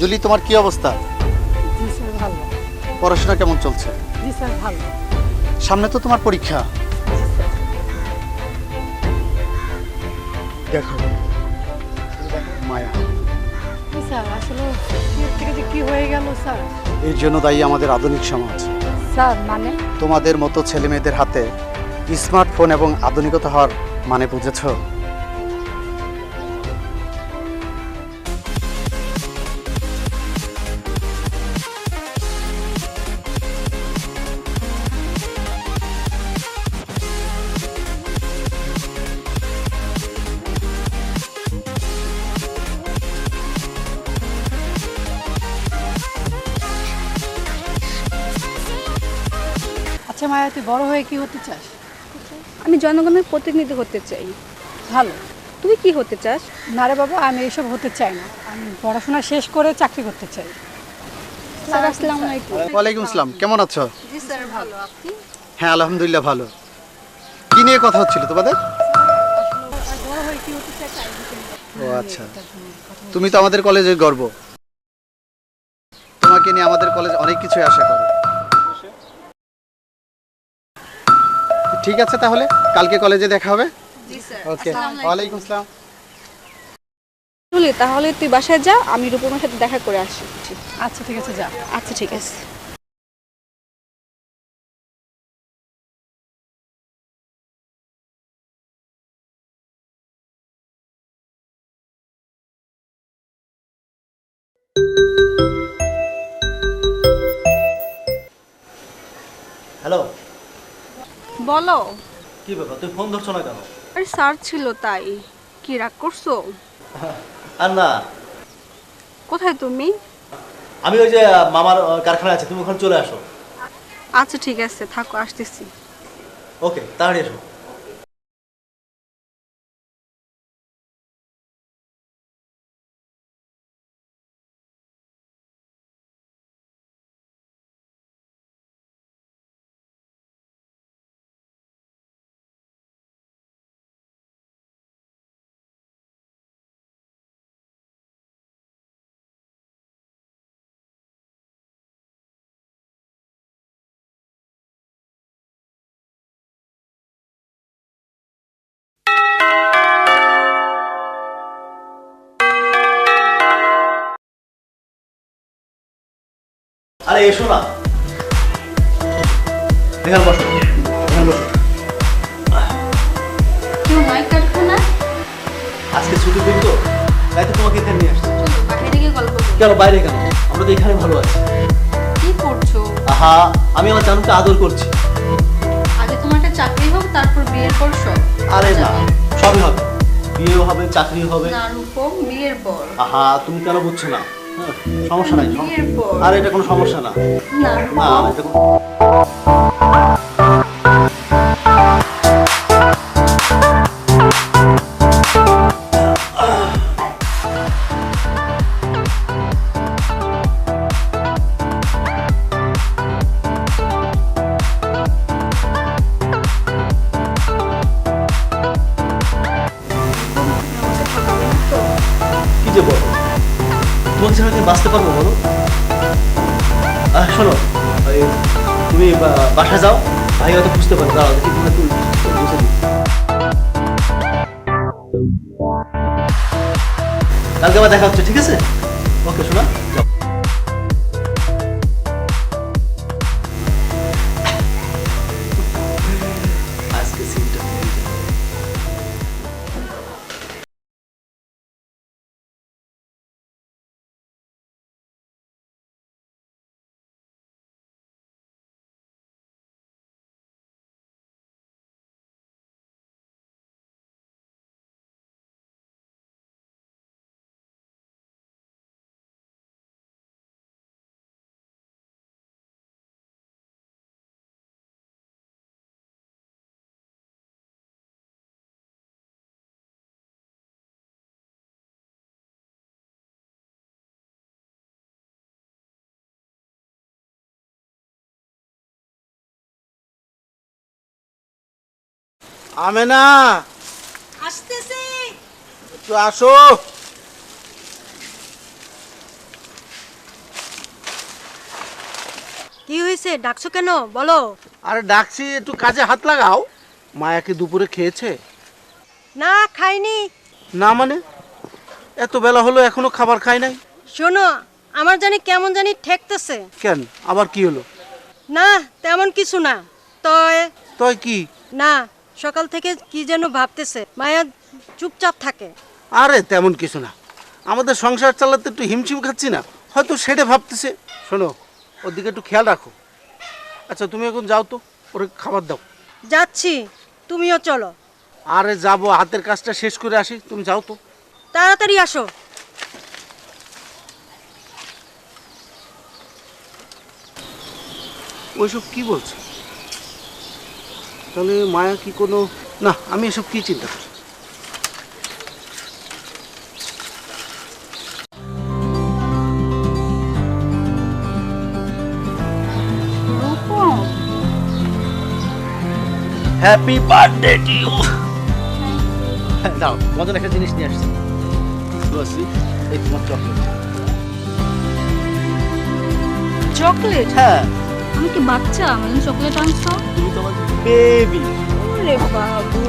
দুলি, তোমার কি অবস্থা? জি স্যার ভালো। পড়াশোনা কেমন চলছে? জি স্যার ভালো। সামনে তো তোমার পরীক্ষা। দেখো মায়া, জি স্যার আসলে এর থেকে যে কি হয়ে গেল স্যার। এর জন্য দায়ী আমাদের আধুনিক সমাজ। স্যার মানে? তোমাদের মতো ছেলে মেয়েদের হাতে স্মার্টফোন এবং আধুনিকতা হওয়ার মানে বুঝেছো? আচ্ছা মায়া, তুই বড় হয়ে কি হতে চাস? আমি জনগণের প্রতিনিধি হতে চাই। ভালো। তুই কি হতে চাস? না রে বাবা, আমি এসব হতে চাই না। আমি পড়াশোনা শেষ করে চাকরি করতে চাই। স্যার আসসালামু আলাইকুম। ওয়ালাইকুম আসসালাম, কেমন আছো? জি স্যার ভালো, আপনি? হ্যাঁ আলহামদুলিল্লাহ ভালো। কি নিয়ে কথা হচ্ছিল তোমাদের? বড় হয়ে কি হতে চাই তাই ও আচ্ছা, তুমি তো আমাদের কলেজের গর্ব। তোমাকে নিয়ে আমাদের কলেজ অনেক কিছুই আশা করে। ঠিক আছে, তাহলে কালকে কলেজে দেখা হবে। জি স্যার। ওকে, ওয়ালাইকুম আসসালাম। তুলি, তাহলে তুই বাসায় যা, আমি রূপমের সাথে দেখা করে আসি। আচ্ছা ঠিক আছে, যা। আচ্ছা ঠিক আছে। হ্যালো, বলো। কি ব্যাপার তুই ফোন ধরছো না কেন? আরে স্যার ছিল তাই। কি রাগ করছো? আর না, কোথায় তুমি? আমি ওই যে মামার কারখানা আছে, তুমি ওখানে চলে আসো। আচ্ছা ঠিক আছে, থাকো, আসতেছি। ওকে, তাড়াতাড়ি এসো। আরে এসো না, এখানে বসো, এখানে বসো। কেউ নাই কারখানা? আজকে ছুটির দিন তো, তাই তো তোমাকে এখানে নিয়ে আসছি। চলো বাইরে গিয়ে গল্প করি। কেন বাইরে কেন? আমরা তো এখানে ভালো আছি। কি করছো? আহা, আমি আমার জানুকে আদর করছি। আগে তোমার একটা চাকরি হোক, তারপর বিয়ের পর সব। আরে না, সবই হবে, বিয়েও হবে, চাকরিও হবে। না রূপম, বিয়ের পর। আহা, তুমি কেন বুঝছো না? হ্যাঁ, সমস্যা নাই। বিয়ের পর। আর এটা কোনো সমস্যা না। না না, রূপম। এটা কোনো কি যে বলো, তোমাকে ছাড়া কি বাঁচতে পারবো বলো? শোনো, ওই তুমি বাসা যাও, ভাই হয়তো বুঝতে পারো, দাঁড়াও দেখি তুমি একটু বুঝে দিই। কালকে আবার দেখা হচ্ছে, ঠিক আছে? ওকে শোনা, যাও। আজকে সিনটা আমেনা, আসতেছি। একটু আসো। কি হয়েছে, ডাকছো কেন বলো? আরে ডাকছি, একটু কাজে হাত লাগাও। মায়া কি দুপুরে খেয়েছে? না, খাইনি। না মানে? এত বেলা হলো এখনো খাবার খাই নাই? শোনো, আমার জানি কেমন জানি ঠেকতেছে। কেন, আবার কি হলো? না, তেমন কিছু না। তয় তয় কি? না, সকাল থেকে কি যেন ভাবতেছে। মায়া চুপচাপ থাকে। আরে তেমন কিছু না, আমাদের সংসার চালাতে একটু হিমশিম খাচ্ছি না, হয়তো সেটা ভাবতেছে। শোনো, ওর দিকে একটু খেয়াল রাখো। আচ্ছা তুমি এখন যাও তো, ওরে খাবার দাও। যাচ্ছি, তুমিও চলো। আরে যাবো, হাতের কাজটা শেষ করে আসি, তুমি যাও তো। তাড়াতাড়ি আসো। ওইসব কি বলছে? তাহলে মায়া কি কোনো, না আমি এসব কি চিন্তা করি। Happy birthday to you. দাও, তোমার জন্য একটা জিনিস নিয়ে আসছি। তুলসী, এই তোমার চকলেট। চকলেট? হ্যাঁ, আমি কি বাচ্চা, আমার জন্য চকলেট আনছো? তুমি তোমার বেবি। ওরে বাবু,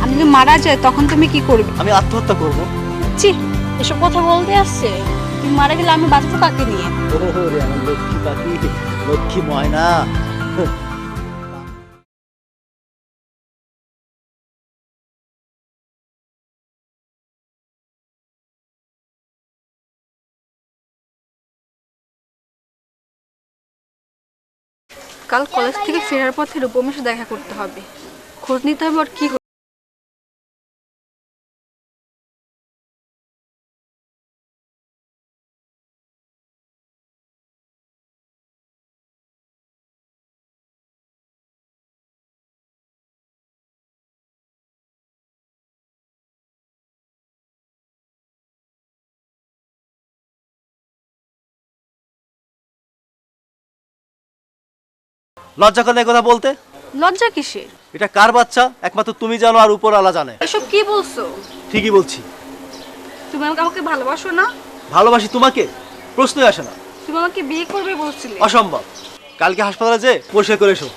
আমি যদি মারা যায় তখন তুমি কি করবে? আমি আত্মহত্যা করবো। ছি, এসব কথা বলতে আসছে। তুমি মারা গেলে আমি বাঁচবো কাকে নিয়ে? ওরে আমার লক্ষ্মী পাখি, লক্ষ্মী ময়না। কাল কলেজ থেকে ফেরার পথে রূপমের সাথে দেখা করতে হবে, খোঁজ নিতে হবে আর কি। লজ্জা করে এই কথা বলতে? লজ্জা কিসের? এটা কার বাচ্চা একমাত্র তুমি জানো, আর উপরওয়ালা জানে। এসব কি বলছো? ঠিকই বলছি। তুমি আমাকে ভালোবাসো না? ভালোবাসি তোমাকে, প্রশ্নই আসে না। তুমি আমাকে বিয়ে করবে বলছিলে। অসম্ভব। কালকে হাসপাতালে যে পরিষ্কার করে এসো।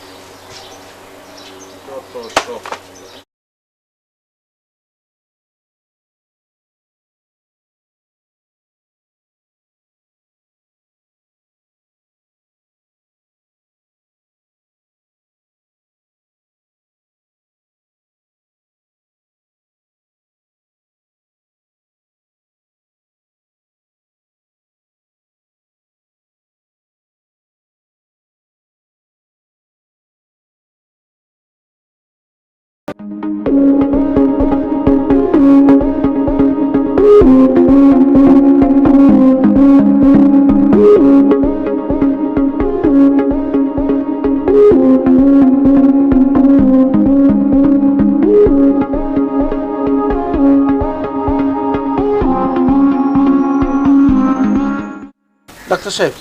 ডাক্তার সাহেব,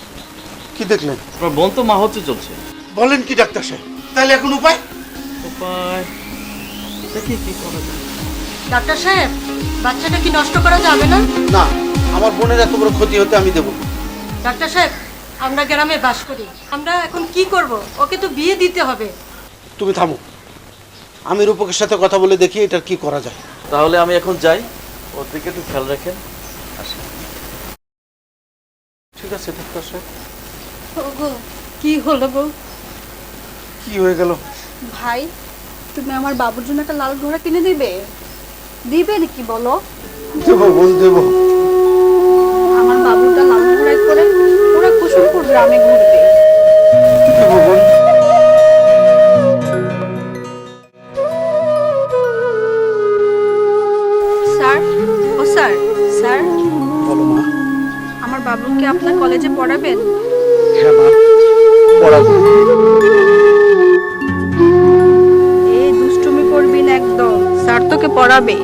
কি দেখলেন? তোমার বোন তো মা হচ্ছে চলছে। বলেন কি ডাক্তার সাহেব? তাহলে এখন উপায়? উপায় দেখি কি করা যায়। ডাক্তার সাহেব, বাচ্চাটা কি নষ্ট করা যাবে না? না, আমার বোনের এত বড় ক্ষতি হতে আমি দেবো না। ডাক্তার সাহেব, আমরা গ্রামে বাস করি, আমরা এখন কি করব? ওকে তো বিয়ে দিতে হবে। তুমি থামো, আমি রূপকের সাথে কথা বলে দেখি এটা কি করা যায়। তাহলে আমি এখন যাই, ওর দিকে একটু খেয়াল রাখেন। আসি। ঠিক আছে ডাক্তার সাহেব। ওগো, কি হলো গো? কি হয়ে গেল? ভাই, তুমি আমার বাবুর জন্য একটা লাল ঘোড়া কিনে দিবে? দিবে নাকি বলো? দেবো বোন, দেবো। আমার বাবুটা লাল ঘোড়ায় করে পুরো কুসুমপুর গ্রামে ঘুরবে। দেবো বোন। স্যার, ও স্যার, স্যার, বলো মা। আমার বাবুকে আপনার কলেজে পড়াবেন? হ্যাঁ মা, পড়াবো। এই দুষ্টুমি করবি না একদম, স্যার তোকে পড়াবে।